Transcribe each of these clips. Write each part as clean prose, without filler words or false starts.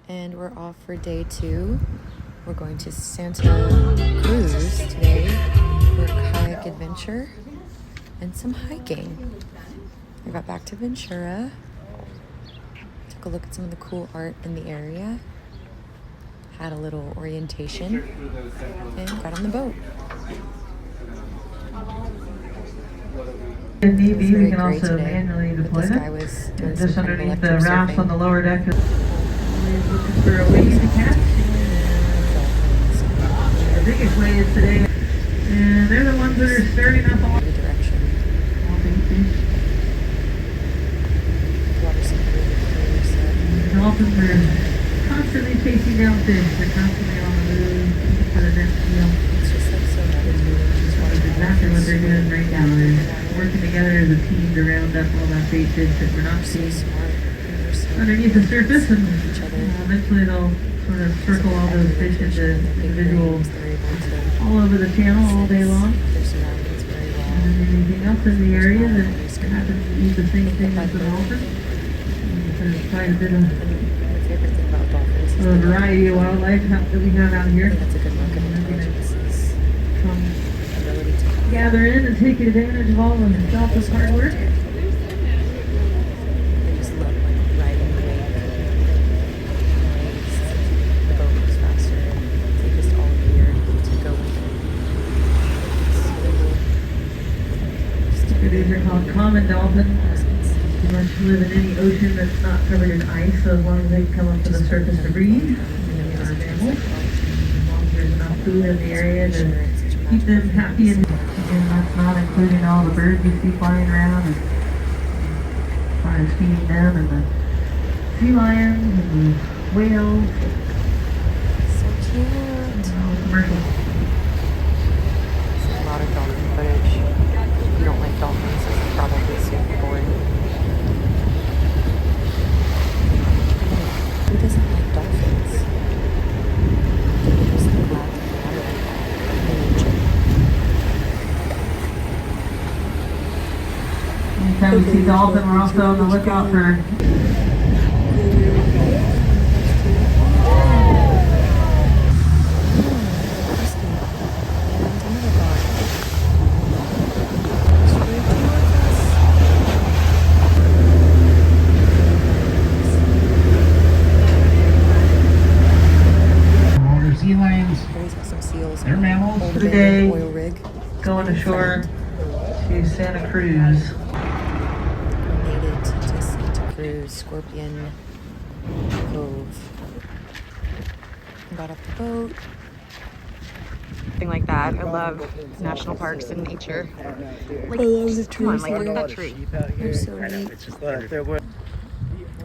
and we're off for day 2. We're going to Santa Cruz today for a kayak adventure and some hiking. I got back to Ventura, took a look at some of the cool art in the area, had a little orientation, and got on the boat. If need be, we can also manually deploy them. Just underneath the rafts on the lower deck. Looking for a wave to catch. The biggest waves today. And they're the ones that are starting up all the direction. Water's really clear, so. The dolphins are constantly chasing down fish. They're constantly on the move for the next meal. It's just like so meditative. That's exactly what they're doing right now. They're working together as a team to round up all that bait fish that we're not seeing underneath the surface, and eventually they'll sort of circle all those fish into individual all over the channel all day long. And anything else in the area that happens to eat the same thing as the dolphin. There's quite a bit of a variety of wildlife that we have out here. That's a good market. Gather in and take advantage of all the dolphins' hard work. They just love like riding the wave. The boat goes faster. They just all appear to go with it. These are called common dolphins. They must live in any ocean that's not covered in ice, so as long as they can come up to the surface to breathe. They are mammals. As long as there's enough food in the area to keep them happy. And that's not including all the birds you see flying around as far as feeding them, and the sea lions and the whales. So cute. And all the commercials. There's a lot of dolphin footage. If you don't like dolphins, this is probably super boring. Who doesn't like dolphins? They're just glad to be out in nature. Anytime we see dolphin, we're also on the lookout for sea lions. Some seals. They're mammals. Today, going ashore to Santa Cruz. We made it to Santa Cruz, Scorpion Cove. Got off the boat. Thing like that. I love national parks and nature. Like, I love the trees. Come on, like, look at that tree. They're so neat.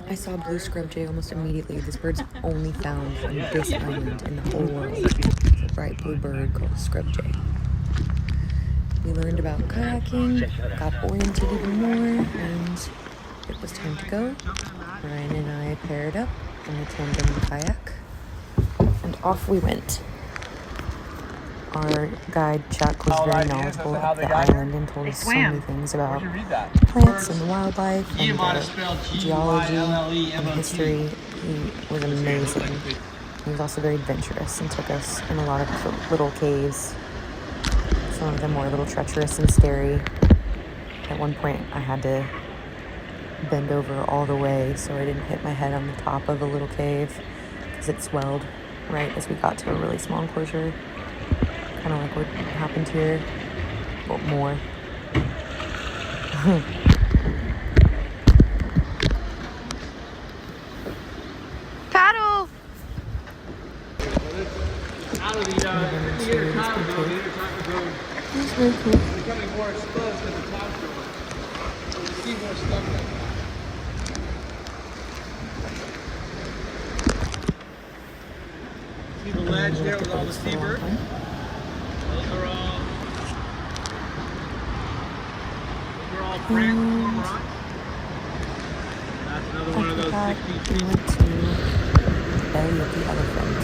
I saw blue scrub jay almost immediately. This bird's only found on this island in the whole world. It's a bright blue bird called a scrub jay. We learned about kayaking, got oriented even more, and it was time to go. Ryan and I paired up in the tandem kayak, and off we went. Our guide, Chuck, was very knowledgeable of the island and told us so many things about plants and the wildlife and the geology and history. He was amazing. He was also very adventurous and took us in a lot of little caves. Some of them were a little treacherous and scary. At one point, I had to bend over all the way so I didn't hit my head on the top of a little cave because it swelled right as we got to a really small enclosure. Kind of like what happened here, but more. Paddle! Out of the theater tower zone, the inner zone That's very cool. is becoming more exposed at the top zone. You see more stuff like that. See the ledge there with all the seabirds? Those are all brand new rocks. That's another one of those 60 We feet. went to Belly of the Elephant.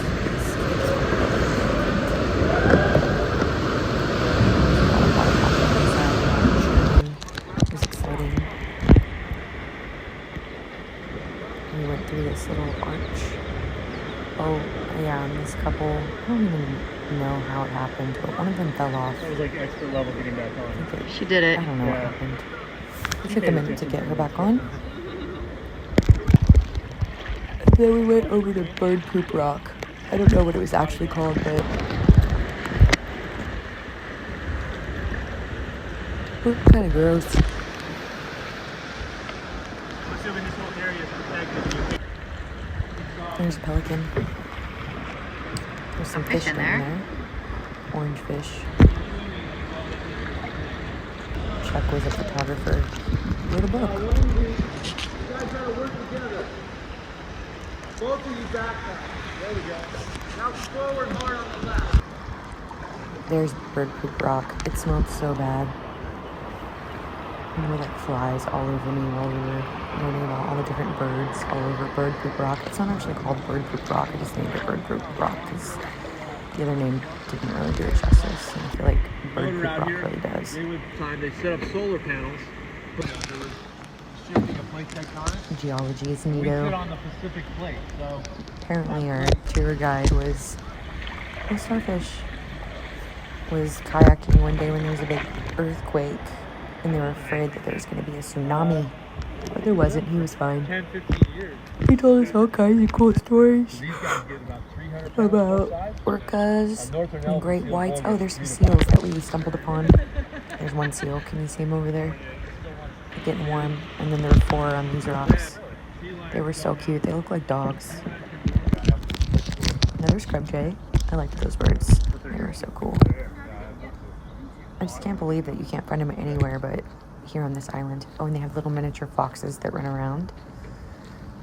It was exciting. We went through this little arch Oh, yeah, and this couple, I don't even know how it happened, but one of them fell off. That was like expert level getting back on. She did it. I don't know what Yeah. happened. It took a minute to get her back on. And then we went over to Bird Poop Rock. I don't know what it was actually called, but it looked kind of gross. I'm assuming this whole area is protected. There's a pelican. There's some fish in there. Orange fish. Chuck was a photographer. Wrote a book. You guys gotta work together. Both of you back now. There we go. Now forward hard on the left. There's Bird Poop Rock. It smelled so bad. And there were like flies all over me while we were learning about all the different birds all over Bird Poop Rock. It's not actually called Bird Poop Rock. I just named it Bird Poop Rock because the other name didn't really do it justice. And I feel like Bird Poop Rock really does. They set up solar panels. There was shifting of plate tectonics. Geology is We sit neato. on the Pacific plate, so Apparently our tour guide was kayaking one day when there was a big earthquake and they were afraid that there was going to be a tsunami, but there wasn't. He was fine. 10, 15 years. He told us all kinds of cool stories These guys get about 300 pounds about outside. orcas and great whites. Oh, there's some seals that we stumbled upon. There's one seal. Can you see him over there? They're getting warm. And then there were 4 on these rocks. They were so cute. They look like dogs. Another scrub jay. I liked those birds. They were so cool. I just can't believe that you can't find them anywhere but here on this island. Oh, and they have little miniature foxes that run around.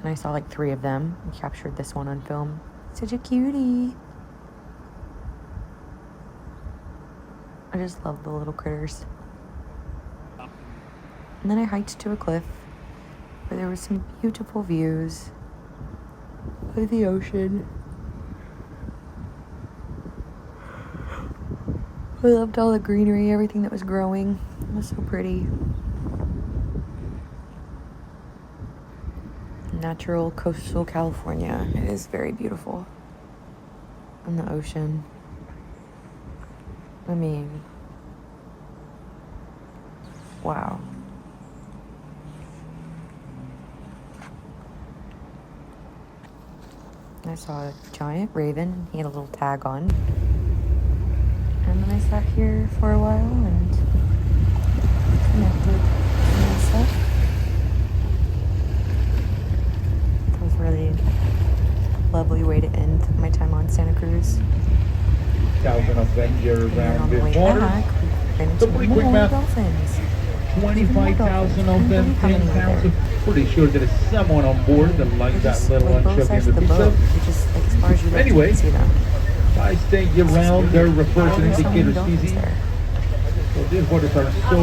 And I saw like 3 of them. I captured this one on film. Such a cutie. I just love the little critters. And then I hiked to a cliff where there was some beautiful views of the ocean. I loved all the greenery, everything that was growing. It was so pretty. Natural coastal California. It is very beautiful. And the ocean. I mean, wow. I saw a giant raven. He had a little tag on. And then I sat here for a while and connected and stuff. That was really a lovely way to end my time on Santa Cruz. Thousand of them year And then round on the way with water. back, we ran into So pretty quick more math. dolphins. 25,000 of them, 10 pounds. I'm pretty sure there's someone on board that likes that little both anchovy in sides the of the pizza. boat. You just, like, as far as you look, Anyway, you can see them. I stay year round, they're reverse There's so many indicator dolphins species. there. So these waters are so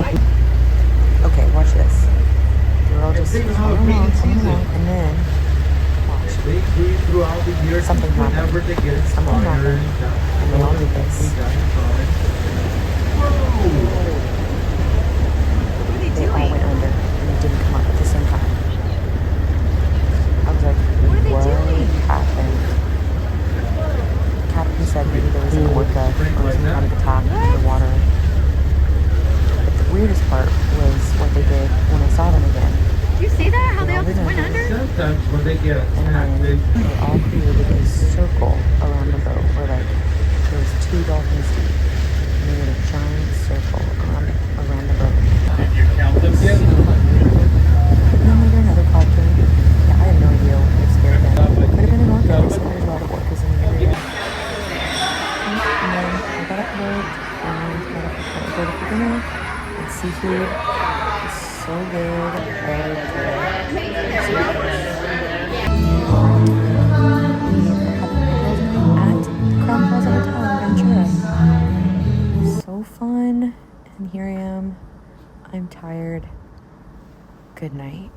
Okay, watch this. They're all just Think coming about along, breeding coming season. along, and then watch. they breed throughout the year. Something happened. Whenever they get Something expired, happened. And they all did this. They all went under, and they didn't come up at the same time. I was like, what happened? The captain said maybe there was an orca or some kind of attack in the water. But the weirdest part was what they did when I saw them again. Did you see that? How they all just went under? Sometimes when they get And attacked, then they all created a circle around the boat where like there was 2 dolphins deep. And they made a giant circle around the boat. you count them So, yet? and then later another cloud came. Yeah, I have no idea what would have scared them. Could have been an orca. They said there's a lot of orcas in the area. And then I got up the boat and got up to go for dinner. And seafood is so good. I loved it. So good. At the Crown Plaza Hotel in Ventura. So fun. And here I am. I'm tired. Good night.